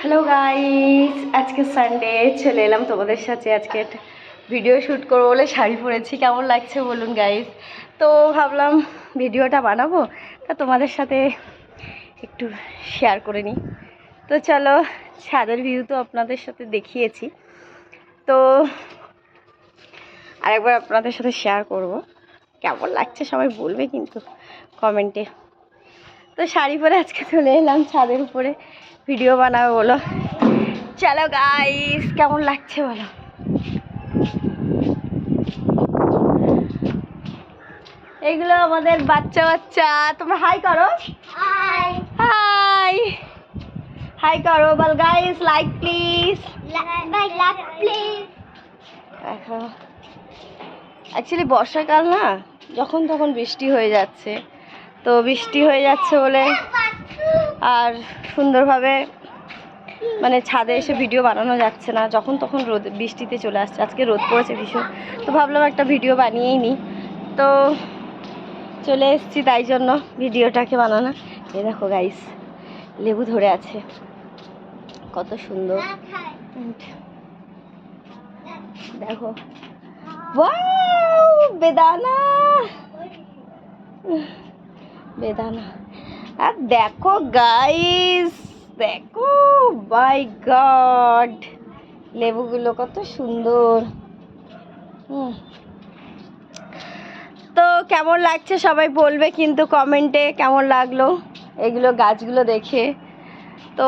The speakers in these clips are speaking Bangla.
হ্যালো গাইস, আজকে সানডে চলে এলাম তোমাদের সাথে আজকে একটা ভিডিও শ্যুট করবো বলে শাড়ি পরেছি। কেমন লাগছে বলুন গাইস। তো ভাবলাম ভিডিওটা বানাবো, তা তোমাদের সাথে একটু শেয়ার করে নিই। তো চলো, ছাদের ভিউ তো আপনাদের সাথে দেখিয়েছি, তো আরেকবার আপনাদের সাথে শেয়ার করব। কেমন লাগছে সবাই বলবে কিন্তু কমেন্টে। তো শাড়ি পরে আজকে চলে এলাম ছাদের উপরে ভিডিও বানাবো বলো। চলো গাইস, কেমন লাগছে বলো। এইগুলো আমাদের বাচ্চা বাচ্চা। তোমরা হাই করো, হাই হাই হাই করো বল guys. Like please, like please. দেখো অ্যাকচুয়ালি বর্ষাকাল না, যখন তখন বৃষ্টি হয়ে যাচ্ছে, তো বৃষ্টি হয়ে যাচ্ছে বলে আর সুন্দরভাবে মানে ছাদে এসে ভিডিও বানানো যাচ্ছে না, যখন তখন রোদ বৃষ্টিতে চলে আসছে। আজকে রোদ পড়েছে ভীষণ, তো ভাবলাম একটা ভিডিও বানিয়েই নিই, তো চলে এসেছি তাই জন্য ভিডিওটাকে বানানো। এই দেখো গাইস, লেবু ধরে আছে, কত সুন্দর। দেখো ওয়াও, বেদানা বেদানা। আর দেখো গাইস, দেখো মাই গড, লেবুগুলো কত সুন্দর। তো কেমন লাগছে সবাই বলবে কিন্তু কমেন্টে কেমন লাগলো এগুলো গাছগুলো দেখে। তো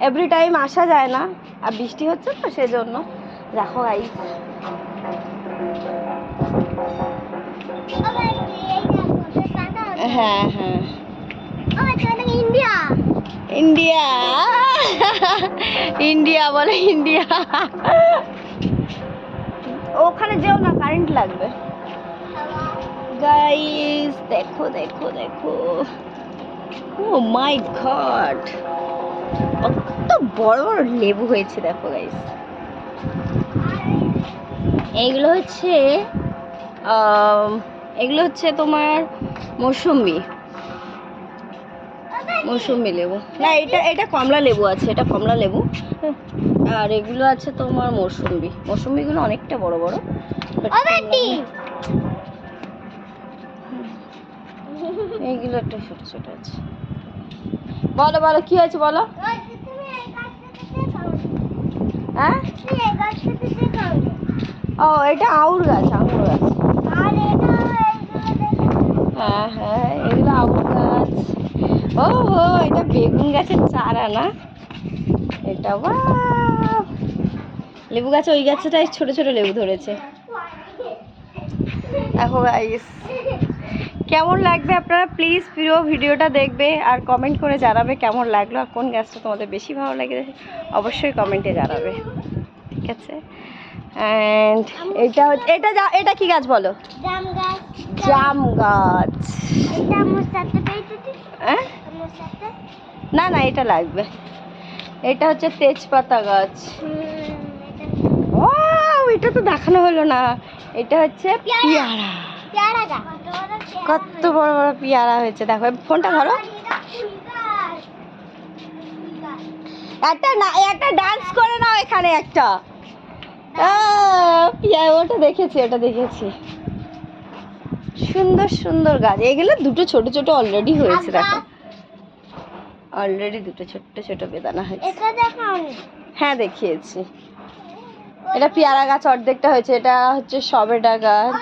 এভরি টাইম আসা যায় না, আর বৃষ্টি হচ্ছে তো সেজন্য। দেখো গাইস, হ্যাঁ হ্যাঁ, ইন্ডিয়া ইন্ডিয়া ইন্ডিয়া বলে, ইন্ডিয়া। ওখানে যেও না, কারেন্ট লাগবে। গাইস দেখো দেখো দেখো, ও মাই গড, কত বড় বড় লেবু হয়েছে দেখো গাইস। এগুলো হচ্ছে তোমার মৌসুম্বি লেবু না, এটা কমলা লেবু আছে, এটা কমলা লেবু। আর এগুলো আছে তোমার মৌসুম্বিগুলো অনেকটা বড় বড়। এইগুলো একটা ছোট ছোট আছে। বলো বলো, কি হয়েছে বলো। হ্যাঁ, ও এটা আঙুর গাছ, হ্যাঁ হ্যাঁ, এগুলো আঙুর গাছ। ও হো, এটা বেগুন গাছের চারা না, এটা লেবু গাছ। ওই গাছটায় ছোট ছোট লেবু ধরেছে। দেখো গাইস, কেমন লাগবে আপনারা প্লিজ পুরো ভিডিওটা দেখবে আর কমেন্ট করে জানাবে কেমন লাগলো, আর কোন গাছটা তোমাদের বেশি ভালো লাগে অবশ্যই কমেন্টে জানাবে, ঠিক আছে। অ্যান্ড এটা কি গাছ বলো। জাম গাছ। না না, এটা লাগবে। এটা হচ্ছে তেজপাতা গাছ। এটা তো দেখানো হলো না, এটা হচ্ছে পেয়ারা। কত বড় বড় পেয়ারা হয়েছে দেখো। ফোনটা ধরো, একটা ডান্স করে নাও এখানে একটা। ওটা দেখেছি। সুন্দর সুন্দর গাছ এগুলো। দুটো ছোট ছোট অলরেডি হয়েছে দেখো, অলরেডি দুটো ছোট ছোট বেদানা হয়েছে। হ্যাঁ দেখিয়েছি। এটা পেয়ারা গাছ অর্ধেকটা হয়েছে, এটা হচ্ছে সবেদা গাছ।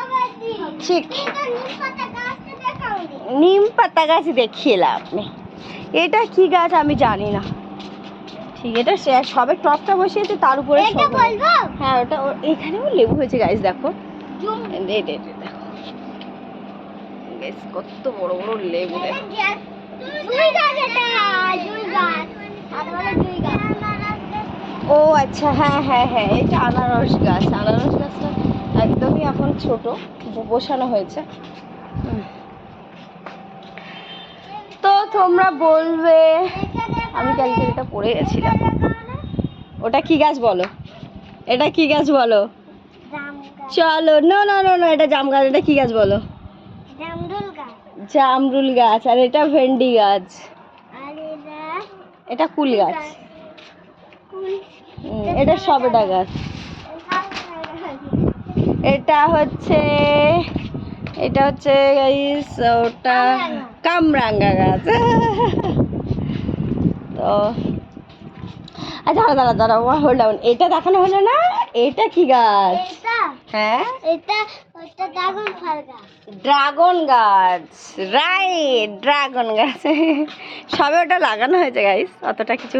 ঠিক, নিম পাতা গাছ দেখিয়েলাম আপনি। এটা কি গাছ আমি জানি না ঠিক। এটা সবে টপটা বসিয়েছে, তার উপরে হ্যাঁ ওটা। এখানেও লেবু হয়েছে গাছ দেখো, দেখো কত বড় বড় লেবু। ও আচ্ছা, হ্যাঁ হ্যাঁ হ্যাঁ, এটা আনারস গাছটা একদমই এখন ছোট, বসানো হয়েছে। তো তোমরা বলবে, আমি কালকে এটা পড়ে গেছিলাম। ওটা কি গাছ বলো, এটা কি গাছ বলো। চলো, না না না না, এটা জাম গাছ। এটা কি গাছ বলো। জামরুল গাছ। আর এটা ভেন্ডি গাছ, এটা কুল গাছ। এটা সবেদা গাছ। এটা হচ্ছে গাইস ওটা কামরাঙ্গা গাছ। তো আচ্ছা দাঁড়া হোল্ড ডাউন, এটা দেখানো হলো না, এটা কি গাছ? হ্যাঁ এটা ড্রাগন গাছ, রাইট ড্রাগন গাছ। সবে ওটা লাগানো হয়েছে গাইস, অতটা কিছু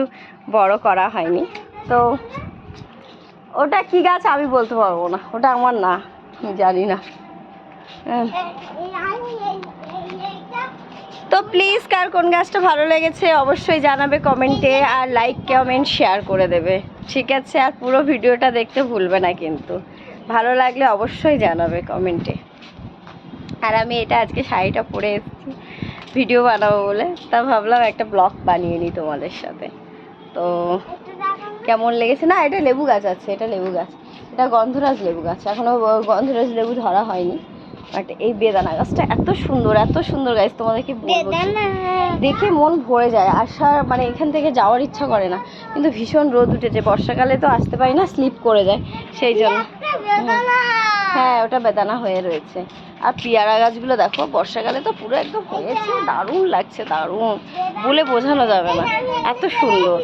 বড় করা হয়নি। তো ওটা কি গাছ আমি বলতে পারবো না, ওটা আমার না, আমি জানি না। তো প্লিজ কার কোন গাছটা ভালো লেগেছে অবশ্যই জানাবে কমেন্টে, আর লাইক কমেন্ট শেয়ার করে দেবে, ঠিক আছে? আর পুরো ভিডিওটা দেখতে ভুলবে না কিন্তু, ভালো লাগলে অবশ্যই জানাবে কমেন্টে। আর আমি এটা আজকে শাড়িটা পরে এসেছি ভিডিও বানাবো বলে, তা ভাবলাম একটা ব্লগ বানিয়ে নিই তোমাদের সাথে। তো কেমন লেগেছে? না এটা লেবু গাছ আছে, এটা লেবু গাছ, এটা গন্ধরাজ লেবু গাছ, এখনও গন্ধরাজ লেবু ধরা হয়নি। বাট এই বেদানা গাছটা এত সুন্দর গাছ, তোমাদেরকে দেখে মন ভরে যায়। আসার মানে এখান থেকে যাওয়ার ইচ্ছা করে না, কিন্তু ভীষণ রোদ উঠেছে, বর্ষাকালে তো আসতে পারি না, স্লিপ করে যায় সেই জন্য। হ্যাঁ ওটা বেদানা হয়ে রয়েছে। আর পেয়ারা গাছগুলো দেখো, বর্ষাকালে তো পুরো একদম হয়েছে, দারুণ লাগছে, দারুণ বলে বোঝানো যাবে না, এত সুন্দর।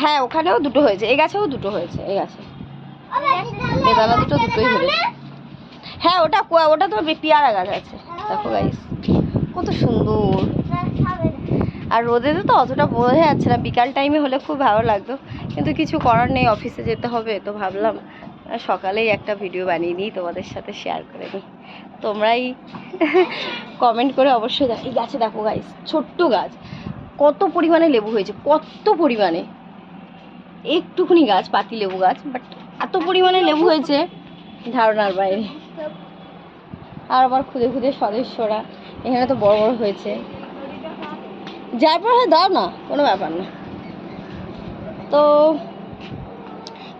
হ্যাঁ ওখানেও দুটো হয়েছে, এই গাছেও দুটো হয়েছে, এই গাছে বেদানা দুটোই হয়েছে। হ্যাঁ ওটা তো পেয়ারা গাছ আছে, দেখো গাইস কত সুন্দর। আর রোদেতে তো অতটা বোঝা যাচ্ছে না, বিকাল টাইমে হলে খুব ভালো লাগতো, কিন্তু কিছু করার নেই, অফিসে যেতে হবে। তো ভাবলাম সকালেই একটা ভিডিও বানিয়ে নিই, তোমাদের সাথে শেয়ার করে নিই। তোমরাই কমেন্ট করে অবশ্যই এই গাছে দেখো গাইস, ছোট্ট গাছ, কত পরিমাণে লেবু হয়েছে, কত পরিমাণে, একটুখানি গাছ, পাতি লেবু গাছ, বাট এত পরিমাণে লেবু হয়েছে ধারণার বাইরে। আর আবার খুদে সদস্যরা এখানে তো বড় হয়েছে, যার পর দাও না, কোনো ব্যাপার না। তো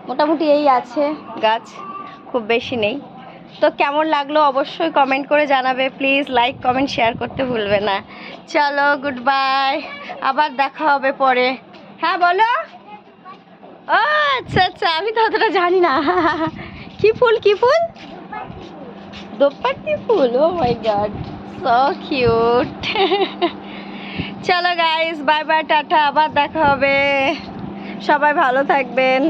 মোটামুটি এই আছে গাছ, খুব বেশি নেই। তো কেমন লাগলো অবশ্যই কমেন্ট করে জানাবে, প্লিজ লাইক কমেন্ট শেয়ার করতে ভুলবে না। চলো গুড বাই, আবার দেখা হবে পরে। হ্যাঁ বলো। ও আচ্ছা আমি তো অতটা জানি না। কি ফুল দোপাটি ফুল, ও মাই গড সো কিউট। চলো গাইস বাই বাই, টাটা, আবার দেখা হবে, সবাই ভালো থাকবেন।